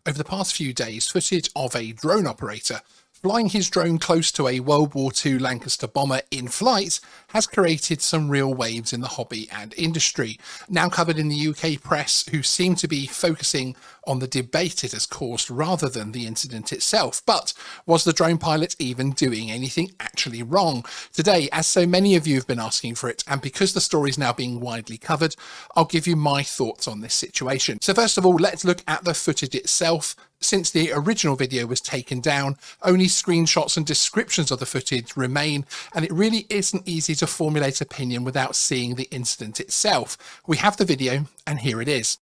over the past few days, footage of a drone operator flying his drone close to a World War II Lancaster Bomber in flight has created some real waves in the hobby and industry, now covered in the UK press, who seem to be focusing on the debate it has caused rather than the incident itself. But was the drone pilot even doing anything actually wrong? Today, as so many of you have been asking for it, and because the story is now being widely covered, I'll give you my thoughts on this situation. So first of all, let's look at the footage itself. Since the original video was taken down, only screenshots and descriptions of the footage remain, and it really isn't easy to formulate opinion without seeing the incident itself. We have the video, and here it is.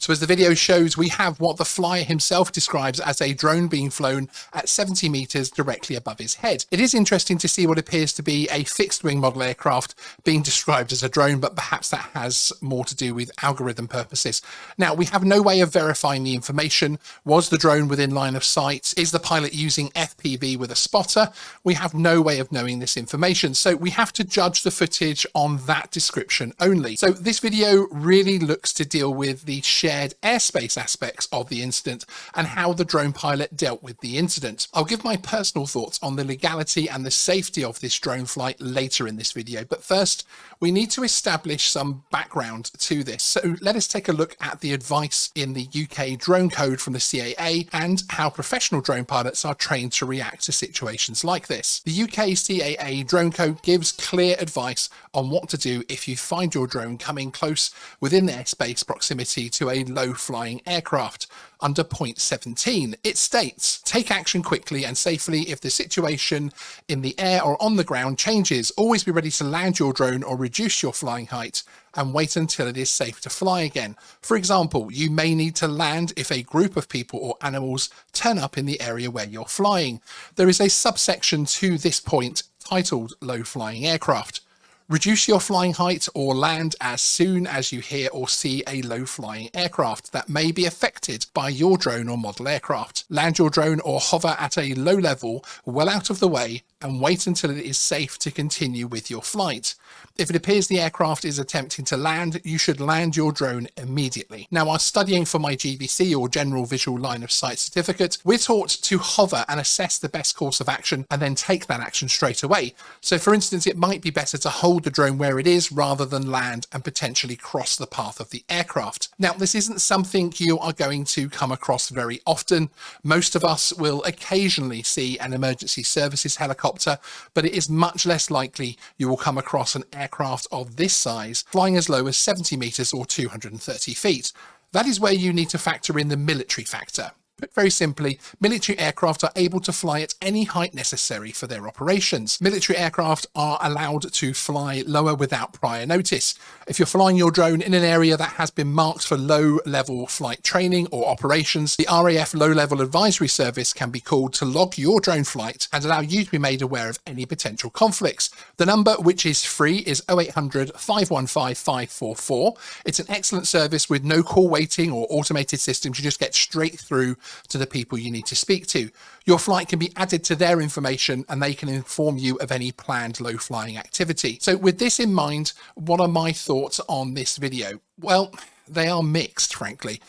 So as the video shows, we have what the flyer himself describes as a drone being flown at 70 meters directly above his head. It is interesting to see what appears to be a fixed wing model aircraft being described as a drone, but perhaps that has more to do with algorithm purposes. Now, we have no way of verifying the information. Was the drone within line of sight? Is the pilot using FPV with a spotter? We have no way of knowing this information, so we have to judge the footage on that description only. So this video really looks to deal with the shared airspace aspects of the incident and how the drone pilot dealt with the incident. I'll give my personal thoughts on the legality and the safety of this drone flight later in this video, but first we need to establish some background to this. So let us take a look at the advice in the UK drone code from the CAA and how professional drone pilots are trained to react to situations like this. The UK CAA drone code gives clear advice on what to do if you find your drone coming close within airspace proximity to a low-flying aircraft. Under point 17, it states, take action quickly and safely if the situation in the air or on the ground changes. Always be ready to land your drone or reduce your flying height and wait until it is safe to fly again. For example, you may need to land if a group of people or animals turn up in the area where you're flying. There is a subsection to this point titled low flying aircraft. Reduce your flying height or land as soon as you hear or see a low-flying aircraft that may be affected by your drone or model aircraft. Land your drone or hover at a low level, well out of the way, and wait until it is safe to continue with your flight. If it appears the aircraft is attempting to land, you should land your drone immediately. Now, while studying for my GVC or General Visual Line of Sight certificate, we're taught to hover and assess the best course of action and then take that action straight away. So for instance, it might be better to hold the drone where it is rather than land and potentially cross the path of the aircraft. Now, this isn't something you are going to come across very often. Most of us will occasionally see an emergency services helicopter, but it is much less likely you will come across an aircraft of this size flying as low as 70 meters or 230 feet. That is where you need to factor in the military factor. Put very simply, military aircraft are able to fly at any height necessary for their operations. Military aircraft are allowed to fly lower without prior notice. If you're flying your drone in an area that has been marked for low-level flight training or operations, the RAF Low-Level Advisory Service can be called to log your drone flight and allow you to be made aware of any potential conflicts. The number, which is free, is 0800 515 544. It's an excellent service with no call waiting or automated systems. You just get straight through to the people you need to speak to. Your flight can be added to their information and they can inform you of any planned low flying activity. So with this in mind, what are my thoughts on this video? Well, they are mixed, frankly.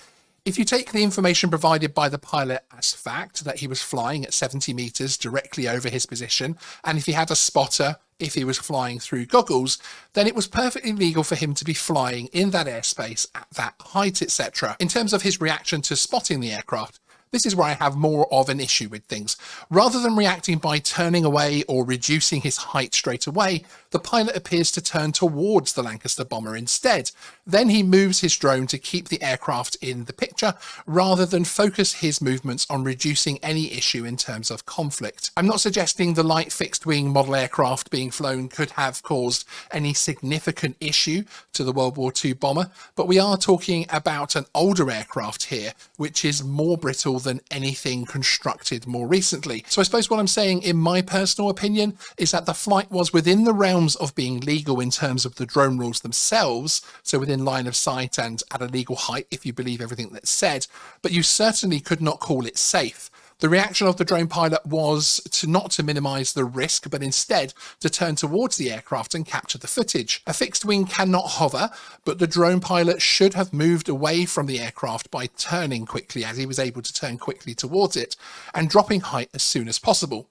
If you take the information provided by the pilot as fact, that he was flying at 70 meters directly over his position, and if he had a spotter, if he was flying through goggles, then it was perfectly legal for him to be flying in that airspace at that height, etc. In terms of his reaction to spotting the aircraft, this is where I have more of an issue with things. Rather than reacting by turning away or reducing his height straight away, the pilot appears to turn towards the Lancaster Bomber instead. Then he moves his drone to keep the aircraft in the picture, rather than focus his movements on reducing any issue in terms of conflict. I'm not suggesting the light fixed-wing model aircraft being flown could have caused any significant issue to the World War II bomber, but we are talking about an older aircraft here, which is more brittle than anything constructed more recently. So I suppose what I'm saying, in my personal opinion, is that the flight was within the realms of being legal in terms of the drone rules themselves, so within line of sight and at a legal height if you believe everything that's said, but you certainly could not call it safe. The reaction of the drone pilot was not to minimise the risk, but instead to turn towards the aircraft and capture the footage. A fixed wing cannot hover, but the drone pilot should have moved away from the aircraft by turning quickly, as he was able to turn quickly towards it, and dropping height as soon as possible.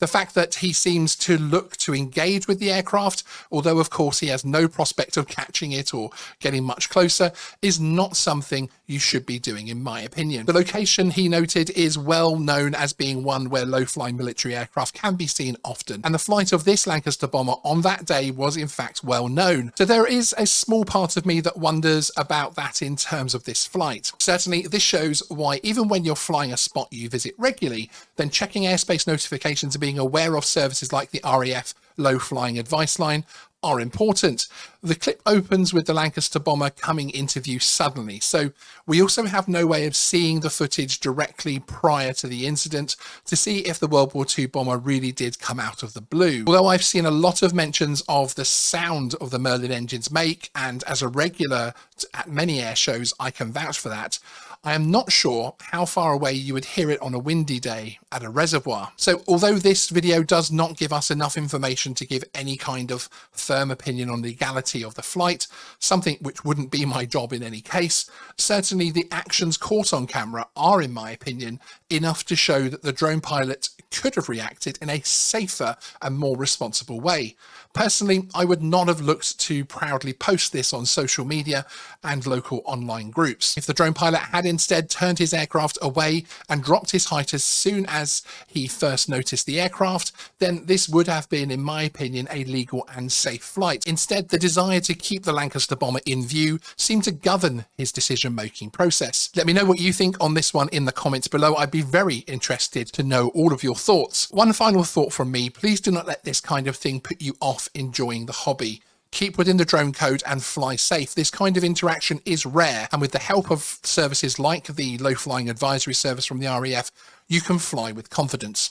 The fact that he seems to look to engage with the aircraft, although of course he has no prospect of catching it or getting much closer, is not something you should be doing, in my opinion. The location, he noted, is well known as being one where low-flying military aircraft can be seen often, and the flight of this Lancaster bomber on that day was in fact well known. So there is a small part of me that wonders about that in terms of this flight. Certainly this shows why, even when you're flying a spot you visit regularly, then checking airspace notifications and being aware of services like the RAF low flying advice line are important. The clip opens with the Lancaster bomber coming into view suddenly, so we also have no way of seeing the footage directly prior to the incident to see if the World War II bomber really did come out of the blue. Although I've seen a lot of mentions of the sound of the Merlin engines make, and as a regular at many air shows I can vouch for that, I am not sure how far away you would hear it on a windy day at a reservoir. So although this video does not give us enough information to give any kind of firm opinion on the legality of the flight, something which wouldn't be my job in any case, certainly the actions caught on camera are, in my opinion, enough to show that the drone pilot could have reacted in a safer and more responsible way. Personally, I would not have looked to proudly post this on social media and local online groups. If the drone pilot had instead turned his aircraft away and dropped his height as soon as he first noticed the aircraft, then this would have been, in my opinion, a legal and safe flight. Instead, the desire to keep the Lancaster bomber in view seemed to govern his decision-making process. Let me know what you think on this one in the comments below. I'd be very interested to know all of your thoughts. One final thought from me: please do not let this kind of thing put you off enjoying the hobby. Keep within the drone code and fly safe. This kind of interaction is rare, and with the help of services like the Low Flying Advisory Service from the RAF, you can fly with confidence.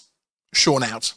Sean out.